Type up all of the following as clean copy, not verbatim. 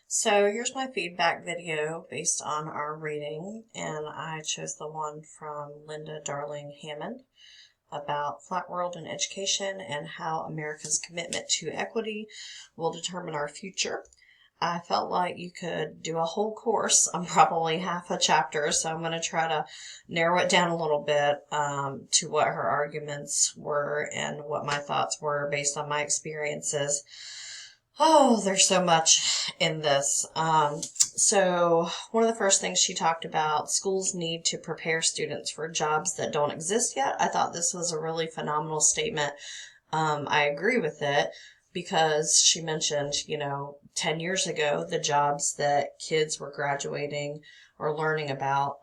So here's my feedback video based on our reading, and I chose the one from Linda Darling Hammond about Flat World and education and how America's commitment to equity will determine our future. I felt like you could do a whole course on probably half a chapter, so I'm going to try to narrow it down a little bit to what her arguments were and what my thoughts were based on my experiences. Oh, there's so much in this. So one of the first things she talked about, schools need to prepare students for jobs that don't exist yet. I thought this was a really phenomenal statement. I agree with it because she mentioned, 10 years ago, the jobs that kids were graduating or learning about,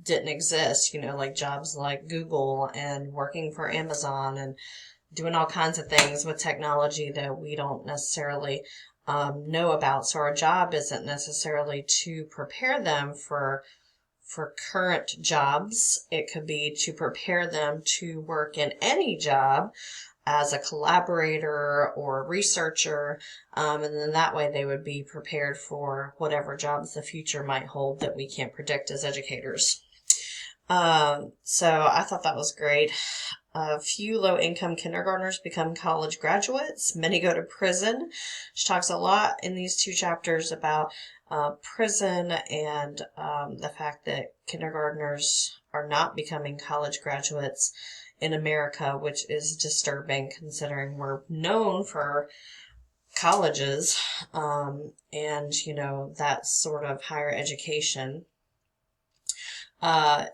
didn't exist, like jobs like Google and working for Amazon and doing all kinds of things with technology that we don't necessarily know about. So our job isn't necessarily to prepare them for current jobs. It could be to prepare them to work in any job as a collaborator or a researcher, and then that way they would be prepared for whatever jobs the future might hold that we can't predict as educators. So I thought that was great. A few low-income kindergartners become college graduates. Many go to prison. She talks a lot in these two chapters about prison and the fact that kindergartners are not becoming college graduates in America, which is disturbing considering we're known for colleges and, that sort of higher education.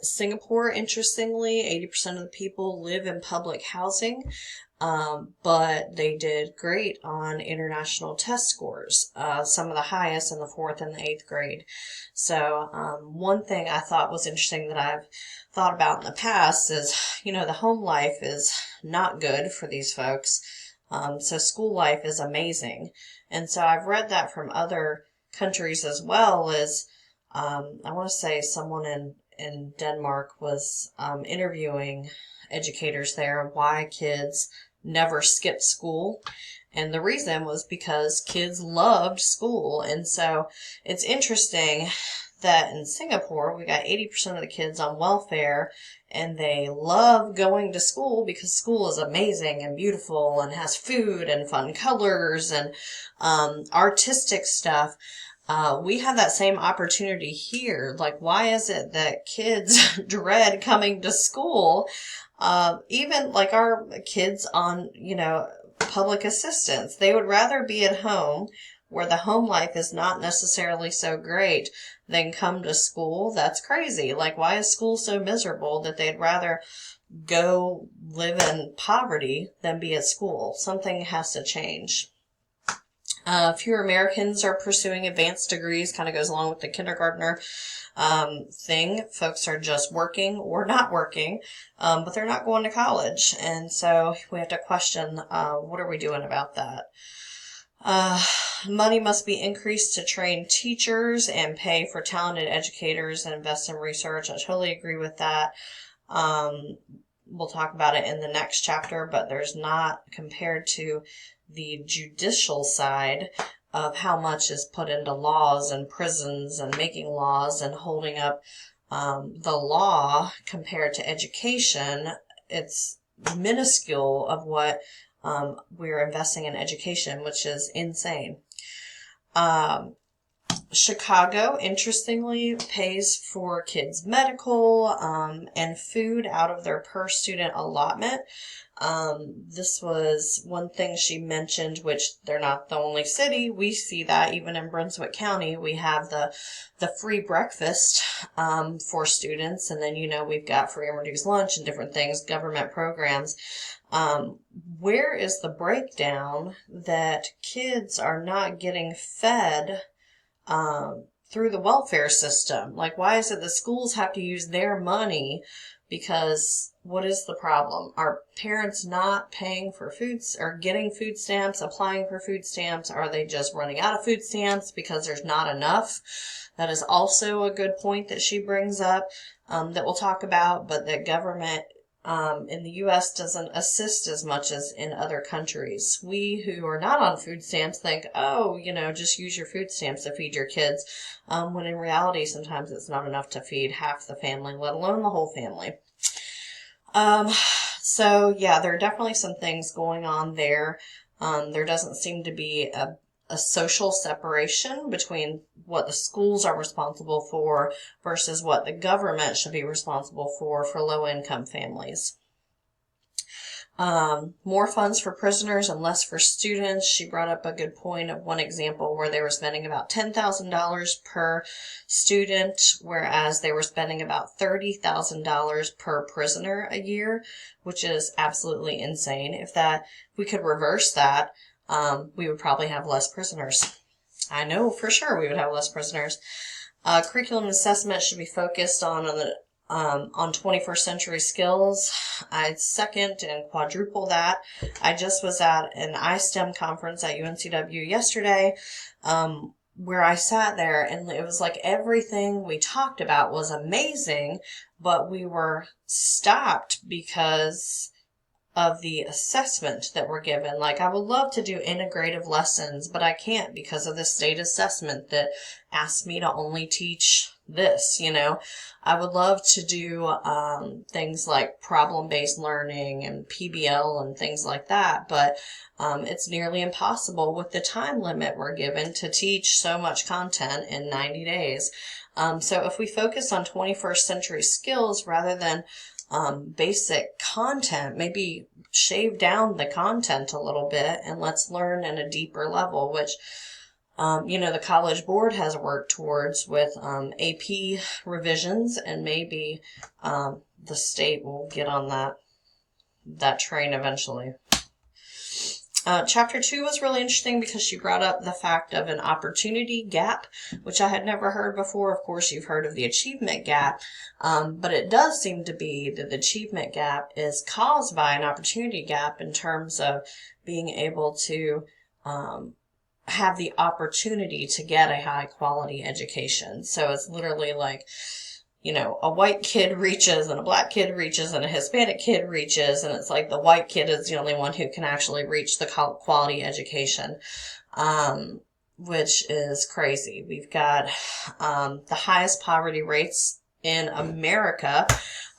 Singapore, interestingly, 80% of the people live in public housing, but they did great on international test scores, some of the highest in the 4th and the 8th grade. So, one thing I thought was interesting that I've thought about in the past is, the home life is not good for these folks. So school life is amazing. And so I've read that from other countries as well as, I want to say someone in Denmark was interviewing educators there why kids never skip school. And the reason was because kids loved school. And so it's interesting that in Singapore, we got 80% of the kids on welfare and they love going to school because school is amazing and beautiful and has food and fun colors and artistic stuff. We have that same opportunity here. Like, why is it that kids dread coming to school? Even like our kids on, public assistance, they would rather be at home where the home life is not necessarily so great than come to school. That's crazy. Like, why is school so miserable that they'd rather go live in poverty than be at school? Something has to change. Fewer Americans are pursuing advanced degrees, kind of goes along with the kindergartner thing. Folks are just working or not working, but they're not going to college. And so we have to question, what are we doing about that? Money must be increased to train teachers and pay for talented educators and invest in research. I totally agree with that. We'll talk about it in the next chapter, but there's not, compared to the judicial side of how much is put into laws and prisons and making laws and holding up the law compared to education, it's minuscule of what we're investing in education, which is insane. Chicago, interestingly, pays for kids' medical and food out of their per student allotment. This was one thing she mentioned, which they're not the only city. We see that even in Brunswick County. We have the free breakfast for students, and then, we've got free and reduced lunch and different things, government programs. Where is the breakdown that kids are not getting fed through the welfare system? Like, why is it the schools have to use their money? Because what is the problem? Are parents not paying for foods or getting food stamps, applying for food stamps? Are they just running out of food stamps because there's not enough? That is also a good point that she brings up that we'll talk about, but that government in the U.S. doesn't assist as much as in other countries. We who are not on food stamps think, oh, just use your food stamps to feed your kids, when in reality sometimes it's not enough to feed half the family, let alone the whole family. So yeah, there are definitely some things going on there. There doesn't seem to be a social separation between what the schools are responsible for versus what the government should be responsible for low-income families. More funds for prisoners and less for students. She brought up a good point of one example where they were spending about $10,000 per student, whereas they were spending about $30,000 per prisoner a year, which is absolutely insane. If we could reverse that, we would probably have less prisoners. I know for sure we would have less prisoners. Curriculum assessment should be focused on 21st century skills. I'd second and quadruple that. I just was at an iSTEM conference at UNCW yesterday, where I sat there, and it was like everything we talked about was amazing, but we were stopped because of the assessment that we're given. Like, I would love to do integrative lessons, but I can't because of the state assessment that asks me to only teach this, I would love to do things like problem-based learning and PBL and things like that, but it's nearly impossible with the time limit we're given to teach so much content in 90 days. So if we focus on 21st century skills rather than basic content, maybe shave down the content a little bit and let's learn at a deeper level, which the College Board has worked towards with AP revisions, and maybe the state will get on that train eventually. Chapter 2 was really interesting because she brought up the fact of an opportunity gap, which I had never heard before. Of course, you've heard of the achievement gap, but it does seem to be that the achievement gap is caused by an opportunity gap in terms of being able to have the opportunity to get a high quality education. So it's literally like, a white kid reaches and a black kid reaches and a Hispanic kid reaches, and it's like the white kid is the only one who can actually reach the quality education, which is crazy. We've got the highest poverty rates in America,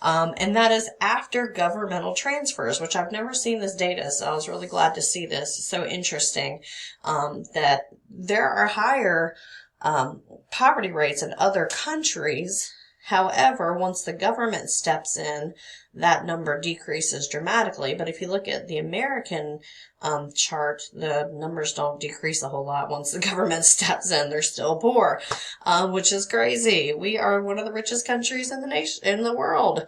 and that is after governmental transfers, which I've never seen this data, so I was really glad to see this. It's so interesting that there are higher poverty rates in other countries. However, once the government steps in, that number decreases dramatically. But if you look at the American chart, the numbers don't decrease a whole lot. Once the government steps in, they're still poor, which is crazy. We are one of the richest countries in the world.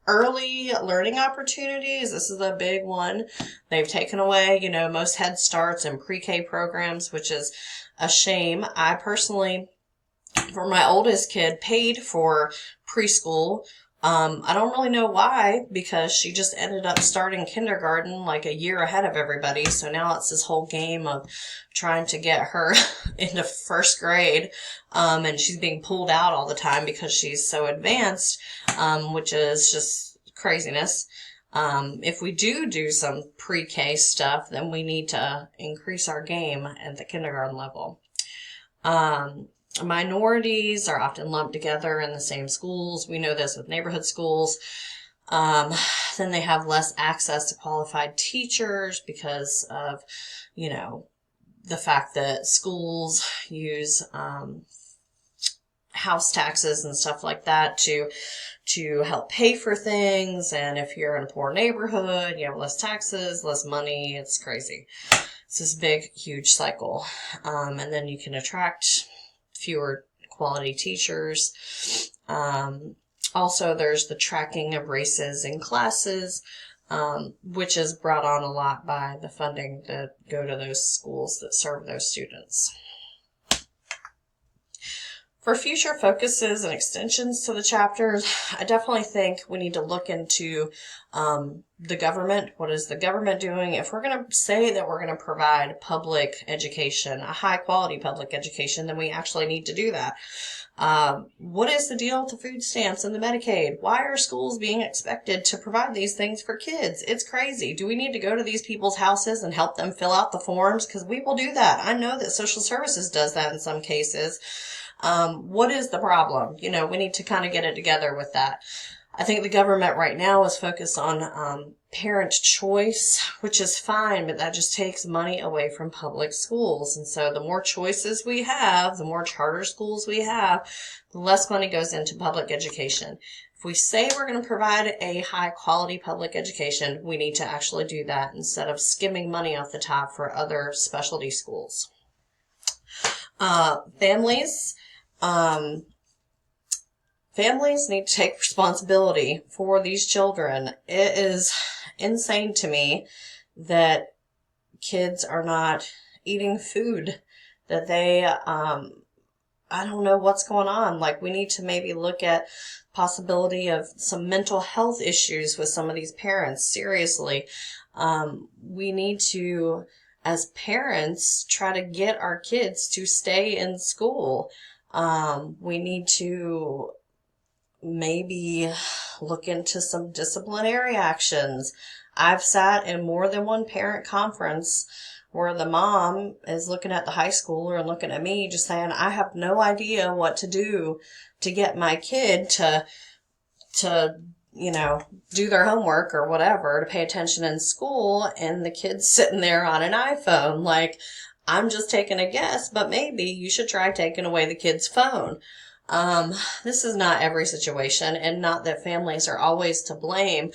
Early learning opportunities. This is a big one. They've taken away, most Head Starts and pre-K programs, which is a shame. I personally, for my oldest kid, paid for preschool. I don't really know why, because she just ended up starting kindergarten like a year ahead of everybody. So now it's this whole game of trying to get her into first grade. And she's being pulled out all the time because she's so advanced, which is just craziness. If we do some pre-K stuff, then we need to increase our game at the kindergarten level. Minorities are often lumped together in the same schools. We know this with neighborhood schools. Then they have less access to qualified teachers because of, the fact that schools use house taxes and stuff like that to help pay for things. And if you're in a poor neighborhood, you have less taxes, less money. It's crazy. It's this big, huge cycle. And then you can attract fewer quality teachers. Also, there's the tracking of races in classes, which is brought on a lot by the funding that go to those schools that serve those students. For future focuses and extensions to the chapters, I definitely think we need to look into the government. What is the government doing? If we're going to say that we're going to provide public education, a high quality public education, then we actually need to do that. What is the deal with the food stamps and the Medicaid? Why are schools being expected to provide these things for kids? It's crazy. Do we need to go to these people's houses and help them fill out the forms? Because we will do that. I know that social services does that in some cases. What is the problem? You know, we need to kind of get it together with that. I think the government right now is focused on parent choice, which is fine, but that just takes money away from public schools. And so the more choices we have, the more charter schools we have, the less money goes into public education. If we say we're going to provide a high quality public education, we need to actually do that instead of skimming money off the top for other specialty schools. Families need to take responsibility for these children. It is insane to me that kids are not eating food, that they, I don't know what's going on. Like, we need to maybe look at possibility of some mental health issues with some of these parents. Seriously. We need to, as parents, try to get our kids to stay in school. We need to maybe look into some disciplinary actions. I've sat in more than one parent conference where the mom is looking at the high schooler and looking at me just saying, I have no idea what to do to get my kid to, you know, do their homework or whatever, to pay attention in school, and the kid's sitting there on an iPhone. Like, I'm just taking a guess, but maybe you should try taking away the kid's phone. This is not every situation, and not that families are always to blame,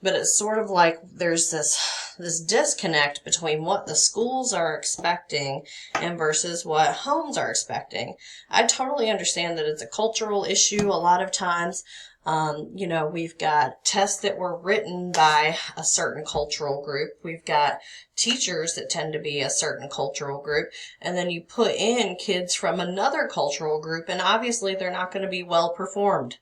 but it's sort of like there's this disconnect between what the schools are expecting and versus what homes are expecting. I totally understand that it's a cultural issue a lot of times. You know, we've got tests that were written by a certain cultural group. We've got teachers that tend to be a certain cultural group. And then you put in kids from another cultural group, and obviously they're not going to be well performed.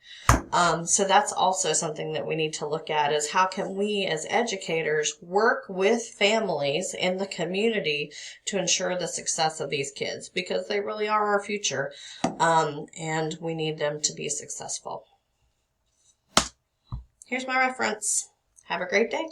So that's also something that we need to look at, is how can we as educators work with families in the community to ensure the success of these kids, because they really are our future. And we need them to be successful. Here's my reference. Have a great day.